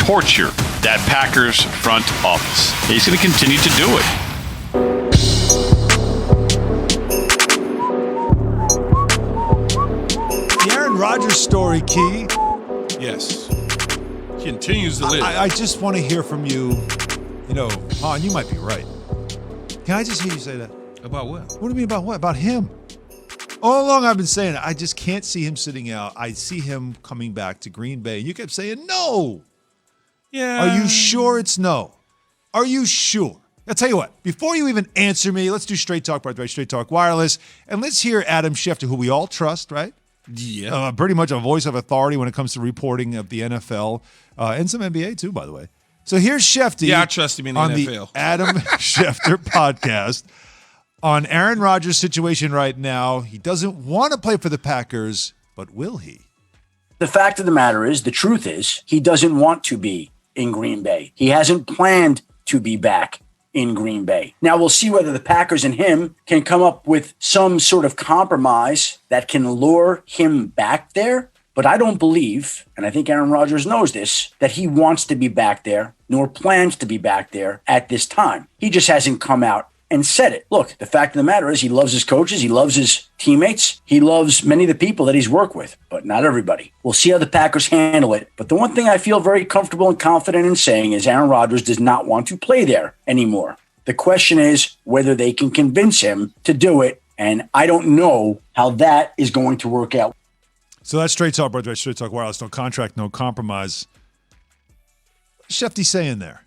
torture that Packers front office. He's going to continue to do it. The Aaron Rodgers story, Key. Yes. Continues to live. I just want to hear from you. You know, Han, you might be right. Can I just hear you say that? About what? What do you mean about what? About him. All along I've been saying it. I just can't see him sitting out. I see him coming back to Green Bay. And you kept saying no. Yeah. Are you sure it's no? Are you sure? I'll tell you what. Before you even answer me, let's do Straight Talk, by the way, Straight Talk Wireless. And let's hear Adam Schefter, who we all trust, right? Yeah. Pretty much a voice of authority when it comes to reporting of the NFL and some NBA too, by the way. So here's Schefter. Yeah, I trust him in the on NFL. The Adam Schefter podcast on Aaron Rodgers' situation right now. He doesn't want to play for the Packers, but will he? The fact of the matter is, the truth is, he doesn't want to be in Green Bay. He hasn't planned to be back in Green Bay. Now we'll see whether the Packers and him can come up with some sort of compromise that can lure him back there. But I don't believe, and I think Aaron Rodgers knows this, that he wants to be back there, nor plans to be back there at this time. He just hasn't come out and said it. Look, the fact of the matter is he loves his coaches, he loves his teammates, he loves many of the people that he's worked with, but not everybody. We'll see how the Packers handle it. But the one thing I feel very comfortable and confident in saying is Aaron Rodgers does not want to play there anymore. The question is whether they can convince him to do it, and I don't know how that is going to work out. So that's Straight Talk, brother. Straight Talk Wireless. No contract, no compromise. Shefty's saying there.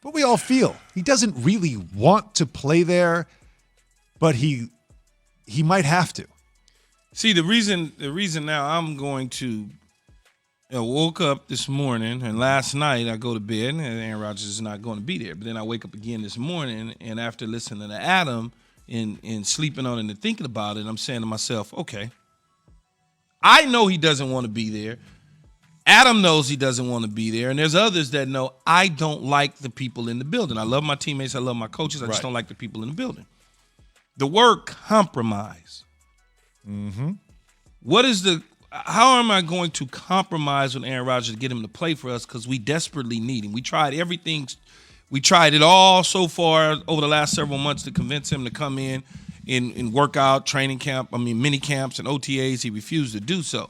But we all feel he doesn't really want to play there, but he might have to. See, the reason now I'm going to woke up this morning, and last night I go to bed, and Aaron Rodgers is not going to be there. But then I wake up again this morning, and after listening to Adam and sleeping on it and thinking about it, I'm saying to myself, okay, I know he doesn't want to be there. Adam knows he doesn't want to be there, and there's others that know I don't like the people in the building. I love my teammates. I love my coaches. I just don't like the people in the building. The word compromise. Mm-hmm. How am I going to compromise with Aaron Rodgers to get him to play for us because we desperately need him? We tried everything. We tried it all so far over the last several months to convince him to come in workout, training camp, mini camps and OTAs. He refused to do so.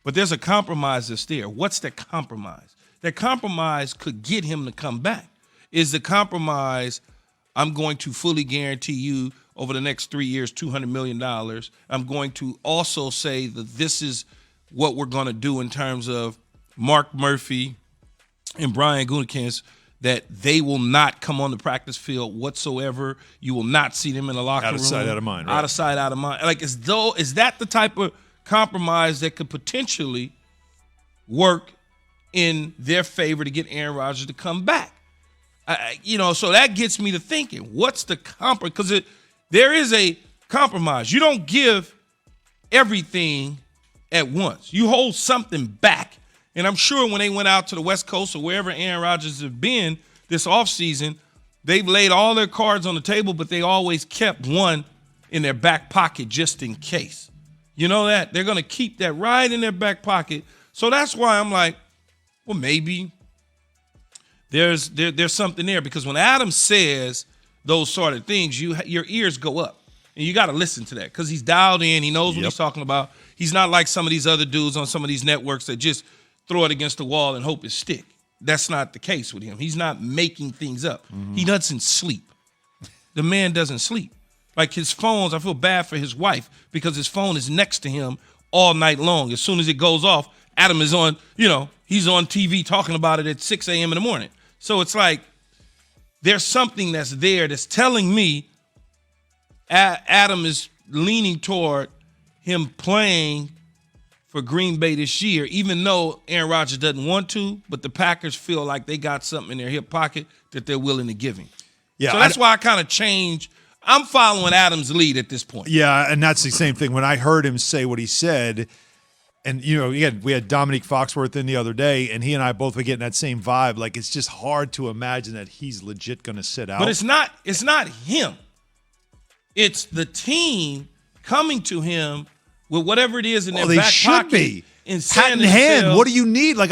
But there's a compromise that's there. What's that compromise? That compromise could get him to come back. Is the compromise, I'm going to fully guarantee you over the next 3 years, $200 million. I'm going to also say that this is what we're going to do in terms of Mark Murphy and Brian Gutekunst, that they will not come on the practice field whatsoever. You will not see them in the locker room. Out of sight, out of mind. Right? Out of sight, out of mind. Like, is that the type of compromise that could potentially work in their favor to get Aaron Rodgers to come back? So that gets me to thinking, what's the compromise? Because there is a compromise. You don't give everything at once. You hold something back. And I'm sure when they went out to the West Coast or wherever Aaron Rodgers has been this offseason, they've laid all their cards on the table, but they always kept one in their back pocket just in case. You know that? They're going to keep that right in their back pocket. So that's why I'm like, well, maybe there's something there. Because when Adam says those sort of things, your ears go up. And you got to listen to that because he's dialed in. He knows what he's talking about. He's not like some of these other dudes on some of these networks that just throw it against the wall and hope it stick. That's not the case with him. He's not making things up. Mm-hmm. He doesn't sleep. The man doesn't sleep. Like his phones, I feel bad for his wife because his phone is next to him all night long. As soon as it goes off, Adam is on, he's on TV talking about it at 6 a.m. in the morning. So it's like there's something that's there that's telling me Adam is leaning toward him playing for Green Bay this year, even though Aaron Rodgers doesn't want to, but the Packers feel like they got something in their hip pocket that they're willing to give him. Yeah, so that's why I kind of changed. I'm following Adam's lead at this point. Yeah, and that's the same thing. When I heard him say what he said, and, again, we had Dominique Foxworth in the other day, and he and I both were getting that same vibe. Like, it's just hard to imagine that he's legit going to sit out. But it's not him. It's the team coming to him with whatever it is in their back pocket and hat in hand. What do you need? Like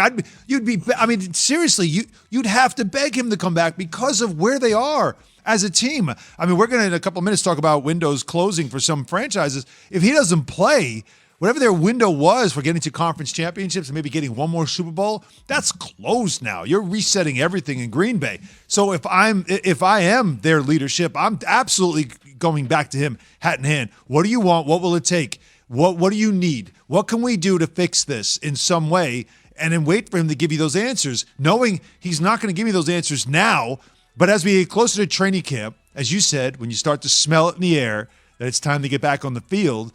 seriously, you'd have to beg him to come back because of where they are as a team. I mean, we're going to in a couple of minutes talk about windows closing for some franchises. If he doesn't play, whatever their window was for getting to conference championships and maybe getting one more Super Bowl, that's closed now. You're resetting everything in Green Bay. So if I am their leadership, I'm absolutely going back to him hat in hand. What do you want? What will it take? What do you need? What can we do to fix this in some way? And then wait for him to give you those answers, knowing he's not going to give you those answers now. But as we get closer to training camp, as you said, when you start to smell it in the air that it's time to get back on the field,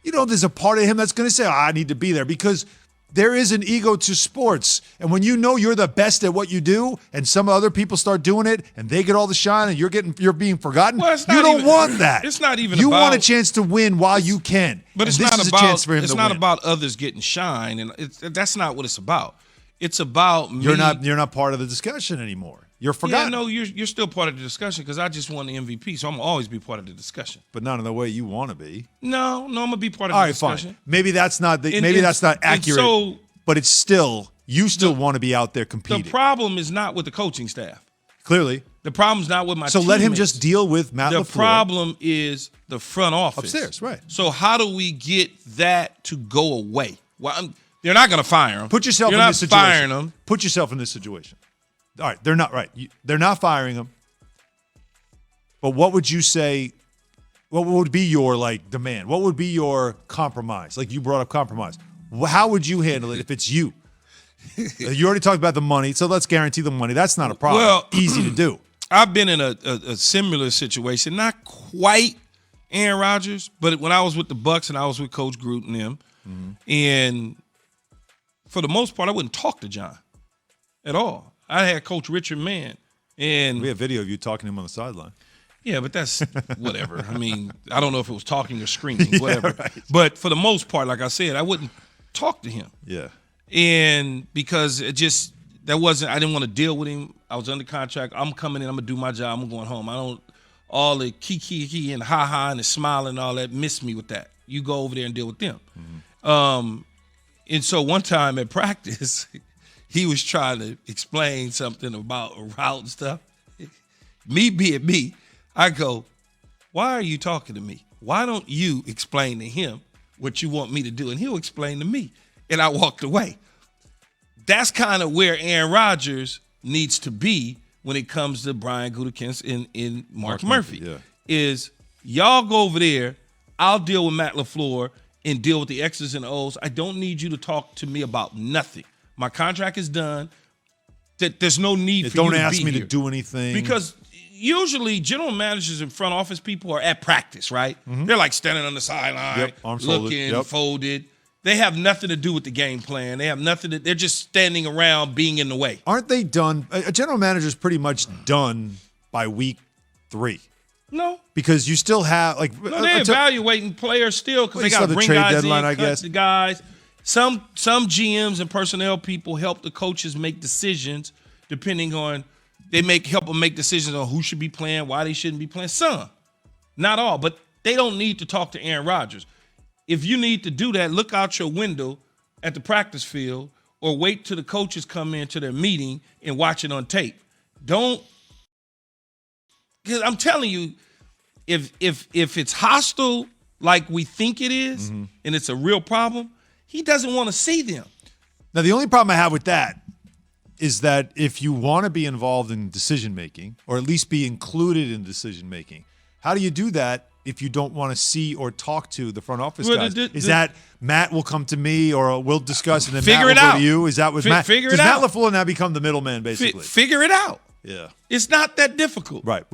there's a part of him that's going to say, I need to be there, because there is an ego to sports. And when you know you're the best at what you do and some other people start doing it and they get all the shine and you're being forgotten, you don't want that. It's not even you about, want a chance to win while you can. But it's and not this about is a chance for him it's to not win. about others getting shine, and that's not what it's about. It's about me. You're not part of the discussion anymore. You're forgotten. Yeah, no, you're still part of the discussion because I just won the MVP, so I'm gonna always be part of the discussion. But not in the way you want to be. No, I'm gonna be part of all the right, discussion. Fine. Maybe that's not accurate. So, but it's still you want to be out there competing. The problem is not with the coaching staff. Clearly. The problem's not with my So teammates. let him just deal with Matt LaFleur. The problem is the front office. Upstairs, right. So how do we get that to go away? Well, they're not going to fire him. Put yourself You're in not this situation. firing him. Put yourself in this situation. All right, they're not right. They're not firing him. But what would you say? What would be your demand? What would be your compromise? Like you brought up compromise. How would you handle it if it's you? You already talked about the money, so let's guarantee the money. That's not a problem. Well, easy to do. I've been in a similar situation, not quite Aaron Rodgers, but when I was with the Bucks and I was with Coach Gruden and them, and for the most part, I wouldn't talk to John at all. I had Coach Richard Mann, and we have video of you talking to him on the sideline. Yeah, but that's whatever. I mean, I don't know if it was talking or screaming, whatever. Yeah, right. But for the most part, like I said, I wouldn't talk to him. Yeah. And because I didn't want to deal with him. I was under contract. I'm coming in. I'm going to do my job. I'm going home. All the kiki and ha-ha and the smiling and all that, miss me with that. You go over there and deal with them. And so one time at practice, he was trying to explain something about a route and stuff. Me being me, I go, why are you talking to me? Why don't you explain to him what you want me to do? And he'll explain to me. And I walked away. That's kind of where Aaron Rodgers needs to be when it comes to Brian Gutekunst and Mark Murphy. Yeah. Is y'all go over there, I'll deal with Matt LaFleur and deal with the X's and O's. I don't need you to talk to me about nothing. My contract is done. There's no need for you to be here. Don't ask me to do anything. Because usually general managers and front office people are at practice, right? They're like standing on the sideline, arms looking, folded. They have nothing to do with the game plan. They have nothing to, they're just standing around being in the way. Aren't they done? A general manager's pretty much done by week 3. No. Because you still have they're evaluating players still because they got to bring trade guys deadline, in, cut the guys. Some GMs and personnel people help the coaches make decisions depending on help them make decisions on who should be playing, why they shouldn't be playing. Some, not all, but they don't need to talk to Aaron Rodgers. If you need to do that, look out your window at the practice field or wait till the coaches come into their meeting and watch it on tape. Don't, because I'm telling you, if it's hostile like we think it is and it's a real problem, he doesn't want to see them. Now, the only problem I have with that is that if you want to be involved in decision-making or at least be included in decision-making, how do you do that if you don't want to see or talk to the front office guys? Is that Matt will come to me or we'll discuss and then Matt will go to you? Is that what Matt? Figure it does out. Matt LaFleur now become the middleman, basically? Figure it out. Yeah. It's not that difficult. Right. Well,